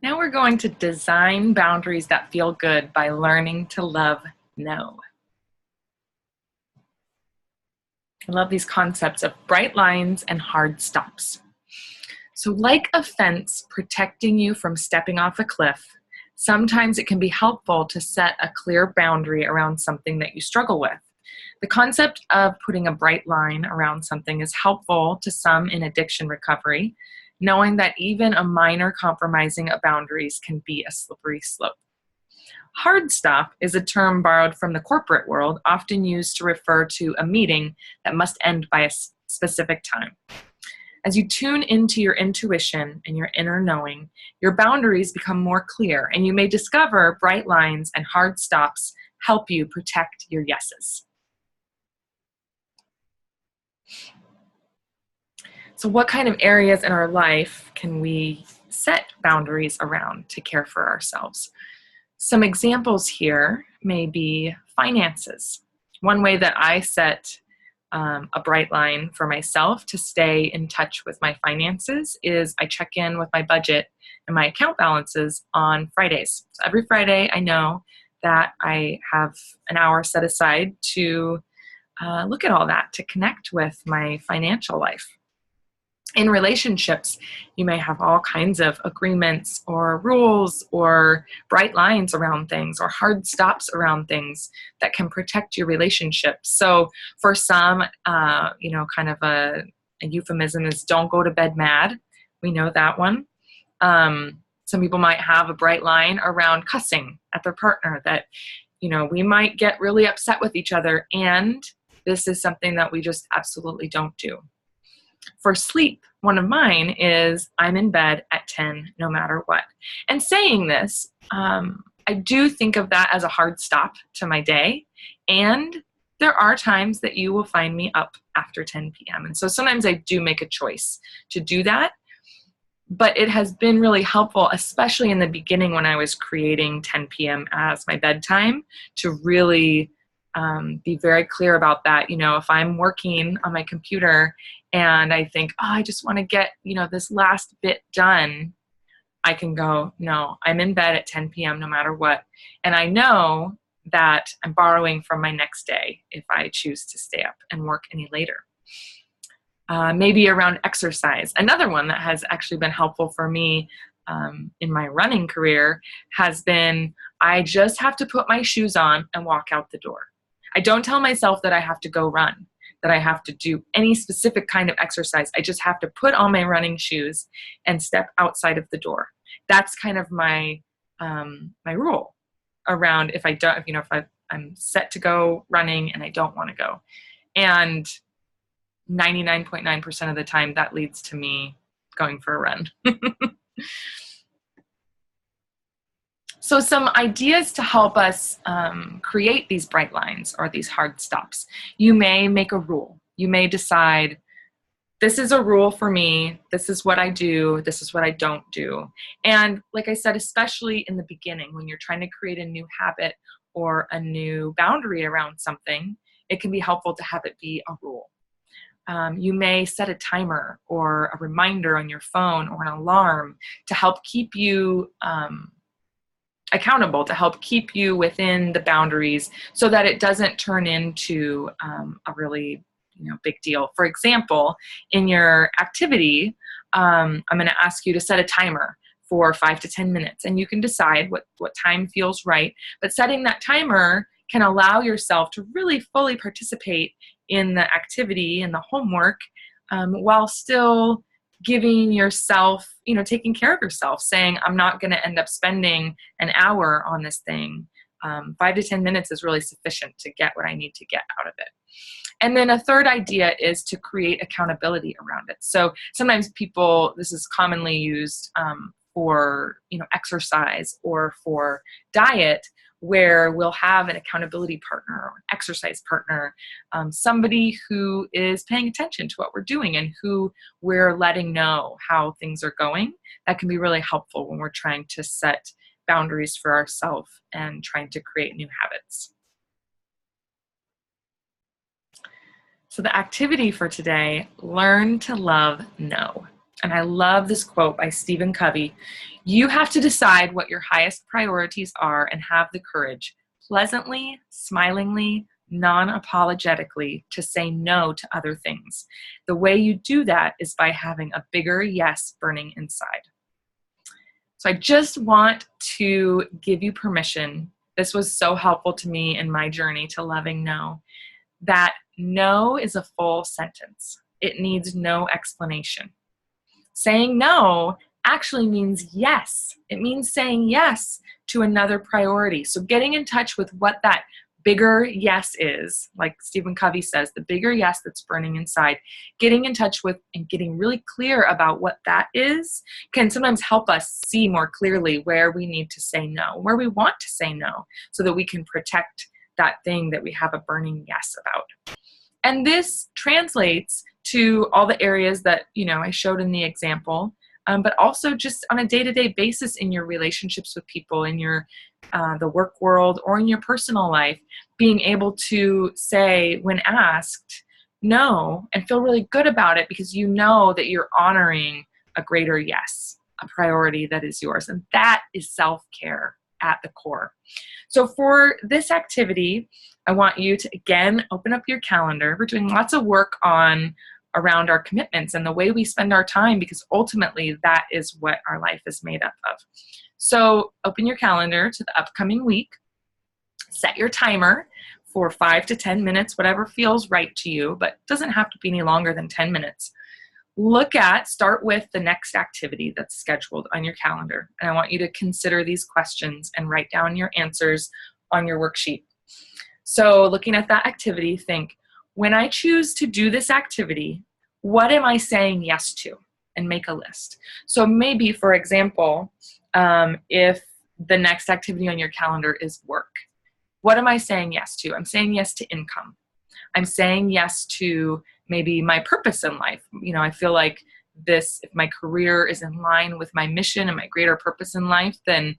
Now we're going to design boundaries that feel good by learning to love no. I love these concepts of bright lines and hard stops. So like a fence protecting you from stepping off a cliff, sometimes it can be helpful to set a clear boundary around something that you struggle with. The concept of putting a bright line around something is helpful to some in addiction recovery, knowing that even a minor compromising of boundaries can be a slippery slope. Hard stop is a term borrowed from the corporate world, often used to refer to a meeting that must end by a specific time. As you tune into your intuition and your inner knowing, your boundaries become more clear, and you may discover bright lines and hard stops help you protect your yeses. So what kind of areas in our life can we set boundaries around to care for ourselves? Some examples here may be finances. One way that I set a bright line for myself to stay in touch with my finances is I check in with my budget and my account balances on Fridays. So every Friday I know that I have an hour set aside to look at all that, to connect with my financial life. In relationships, you may have all kinds of agreements or rules or bright lines around things or hard stops around things that can protect your relationship. So for some, kind of a euphemism is don't go to bed mad. We know that one. Some people might have a bright line around cussing at their partner that, we might get really upset with each other, and this is something that we just absolutely don't do. For sleep, one of mine is I'm in bed at 10 no matter what. And saying this, I do think of that as a hard stop to my day. And there are times that you will find me up after 10 p.m. And so sometimes I do make a choice to do that. But it has been really helpful, especially in the beginning when I was creating 10 p.m. as my bedtime, to really be very clear about that. If I'm working on my computer and I think, I just want to get, this last bit done, I can go, no, I'm in bed at 10 p.m. no matter what. And I know that I'm borrowing from my next day if I choose to stay up and work any later. Maybe around exercise. Another one that has actually been helpful for me in my running career has been, I just have to put my shoes on and walk out the door. I don't tell myself that I have to go run, that I have to do any specific kind of exercise. I just have to put on my running shoes and step outside of the door. That's kind of my my rule around if I'm set to go running and I don't want to go. And 99.9% of the time that leads to me going for a run. So some ideas to help us create these bright lines or these hard stops. You may make a rule. You may decide, this is a rule for me. This is what I do. This is what I don't do. And like I said, especially in the beginning, when you're trying to create a new habit or a new boundary around something, it can be helpful to have it be a rule. You may set a timer or a reminder on your phone or an alarm to help keep you accountable, to help keep you within the boundaries so that it doesn't turn into a really big deal. For example, in your activity, I'm going to ask you to set a timer for 5 to 10 minutes, and you can decide what time feels right. But setting that timer can allow yourself to really fully participate in the activity and the homework while still giving yourself, taking care of yourself, saying, I'm not going to end up spending an hour on this thing. 5 to 10 minutes is really sufficient to get what I need to get out of it. And then a third idea is to create accountability around it. So sometimes this is commonly used for, exercise or for diet, where we'll have an accountability partner or an exercise partner, somebody who is paying attention to what we're doing and who we're letting know how things are going. That can be really helpful when we're trying to set boundaries for ourselves and trying to create new habits. So the activity for today, learn to love no. And I love this quote by Stephen Covey. You have to decide what your highest priorities are and have the courage, pleasantly, smilingly, non-apologetically, to say no to other things. The way you do that is by having a bigger yes burning inside. So I just want to give you permission. This was so helpful to me in my journey to loving no, that no is a full sentence. It needs no explanation. Saying no actually means yes. It means saying yes to another priority. So getting in touch with what that bigger yes is, like Stephen Covey says, the bigger yes that's burning inside, getting in touch with and getting really clear about what that is can sometimes help us see more clearly where we need to say no, where we want to say no, so that we can protect that thing that we have a burning yes about. And this translates to all the areas that, I showed in the example, but also just on a day-to-day basis in your relationships with people, in your the work world, or in your personal life, being able to say, when asked, no, and feel really good about it because you know that you're honoring a greater yes, a priority that is yours. And that is self-care at the core. So for this activity, I want you to, again, open up your calendar. We're doing lots of work around our commitments and the way we spend our time, because ultimately that is what our life is made up of. So open your calendar to the upcoming week. Set your timer for 5 to 10 minutes, whatever feels right to you, but it doesn't have to be any longer than 10 minutes. Start with the next activity that's scheduled on your calendar. And I want you to consider these questions and write down your answers on your worksheet. So looking at that activity, think, when I choose to do this activity, what am I saying yes to? And make a list. So maybe, for example, if the next activity on your calendar is work, what am I saying yes to? I'm saying yes to income. I'm saying yes to maybe my purpose in life. I feel like if my career is in line with my mission and my greater purpose in life, then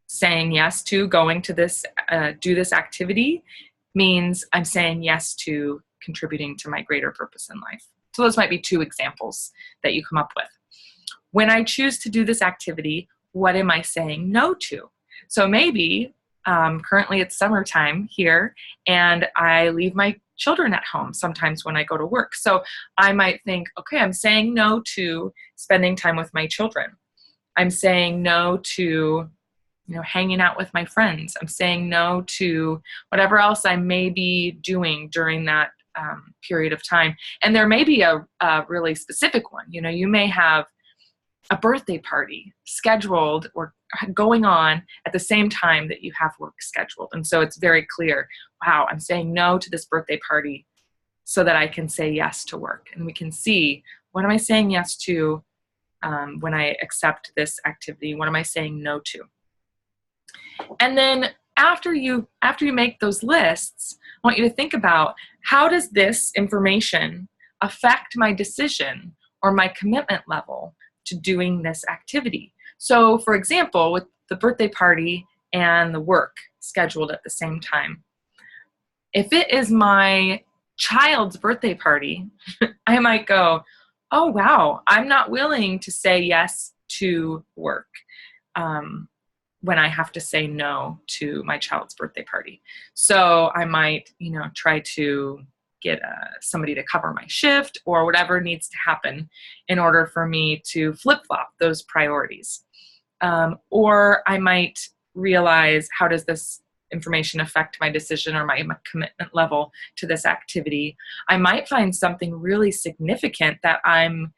saying yes to going to do this activity means I'm saying yes to contributing to my greater purpose in life. So those might be 2 examples that you come up with. When I choose to do this activity, what am I saying no to? So maybe currently it's summertime here and I leave my children at home sometimes when I go to work. So I might think, okay, I'm saying no to spending time with my children. I'm saying no to hanging out with my friends. I'm saying no to whatever else I may be doing during that period of time. And there may be a really specific one. You may have a birthday party scheduled or going on at the same time that you have work scheduled. And so it's very clear, wow, I'm saying no to this birthday party so that I can say yes to work. And we can see, what am I saying yes to when I accept this activity? What am I saying no to? And then after you make those lists, I want you to think about, how does this information affect my decision or my commitment level to doing this activity? So for example, with the birthday party and the work scheduled at the same time, if it is my child's birthday party, I might go, oh wow, I'm not willing to say yes to work when I have to say no to my child's birthday party. So I might, try to get somebody to cover my shift or whatever needs to happen in order for me to flip-flop those priorities. Or I might realize, how does this information affect my decision or my commitment level to this activity? I might find something really significant that I'm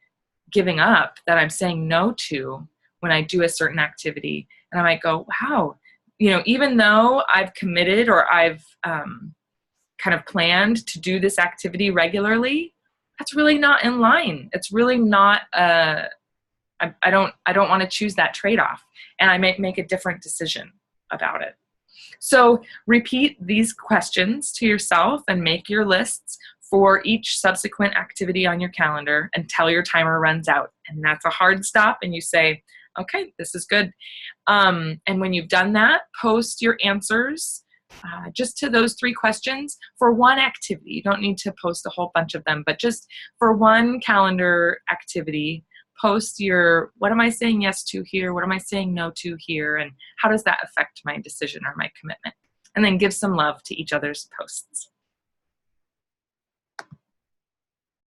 giving up, that I'm saying no to when I do a certain activity. And I might go, wow, even though I've committed or I've kind of planned to do this activity regularly, that's really not in line. It's really not, I don't want to choose that trade-off. And I might make a different decision about it. So repeat these questions to yourself and make your lists for each subsequent activity on your calendar until your timer runs out. And that's a hard stop and you say, okay, this is good. And when you've done that, post your answers just to those 3 questions for one activity. You don't need to post a whole bunch of them, but just for one calendar activity, post your, what am I saying yes to here? What am I saying no to here? And how does that affect my decision or my commitment? And then give some love to each other's posts.